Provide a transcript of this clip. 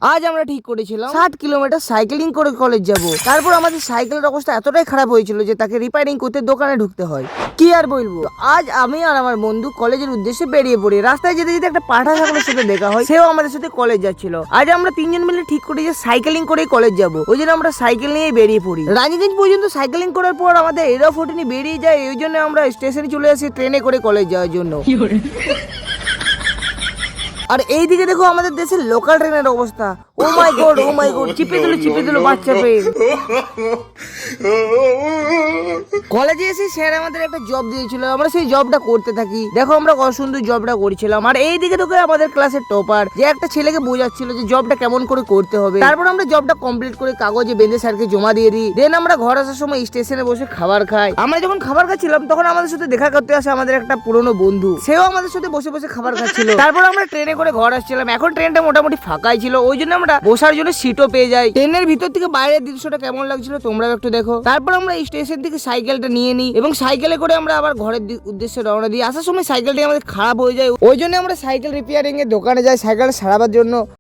আজ আমরা ঠিক করেছিলাম 7 কিলোমিটার সাইকেলিং করে কলেজ যাব। তারপর আমাদের সাইকেলের অবস্থা এতটাই খারাপ হয়েছিল যে তাকে রিপেয়ারিং করতে দোকানে ঢুকতে হয়। কি আর বলবো, আজ আমি আর আমার বন্ধু কলেজের উদ্দেশ্যে বেরিয়ে পড়ি। রাস্তায় যেতে যেতে একটা পাঠা ছাগলের সাথে দেখা হয়, সেও আমাদের সাথে কলেজ যাচ্ছিল। আজ আমরা তিনজন মিলে ঠিক করি যে সাইকেলিং করেই কলেজ যাব। ওই জন্য আমরা সাইকেল নিয়ে বেরিয়ে পড়ি। রানীগঞ্জ পর্যন্ত সাইকেলিং করার পর আমাদের এরোফোর্টিনি বেরিয়ে যায়। এই জন্য আমরা স্টেশনে চলে আসি ট্রেনে করে কলেজ যাওয়ার জন্য। আর এইদিকে দেখো আমাদের দেশের লোকাল ট্রেনের অবস্থা। ও মাই গড, ও মাই গড, চিপে দিল বাচ্চা পেয়ে। কলেজে এসে স্যার আমাদের একটা জব দিয়েছিল, আমরা সেই জবটা করতে থাকি। দেখো আমরা কত সুন্দর জবটা করেছিলাম। আর এইদিকে দেখো আমাদের ক্লাসের টপার যে একটা ছেলেকে বোঝাচ্ছিল যে জবটা কেমন করে করতে হবে। তারপর আমরা জবটা কমপ্লিট করে কাগজে বেঁধে স্যারকে জমা দিয়ে দিই। দেন আমরা ঘর আসার সময় স্টেশনে বসে খাবার খাই। আমরা যখন খাবার খাচ্ছিলাম তখন আমাদের সাথে দেখা করতে আসে আমাদের একটা পুরনো বন্ধু, সেও আমাদের সাথে বসে বসে খাবার খাচ্ছিল। তারপর আমরা ট্রেনে করে ঘর আসছিলাম। এখন ট্রেনটা মোটামুটি ফাঁকাই ছিল, ওই জন্য আমরা বসার জন্য সিটও পেয়ে যাই। ট্রেনের ভিতর থেকে বাইরের দৃশ্যটা কেমন লাগছিল তোমরাও একটু দেখো। তারপর আমরা স্টেশন থেকে সাইকেলটা নিয়ে নিই এবং সাইকেলে করে আমরা আবার ঘরের উদ্দেশ্যে রওনা দিই। আসার সময় সাইকেলটি আমাদের খারাপ হয়ে যায়, ওই জন্য আমরা সাইকেল রিপেয়ারিং এর দোকানে যাই সাইকেল সারাবার জন্য।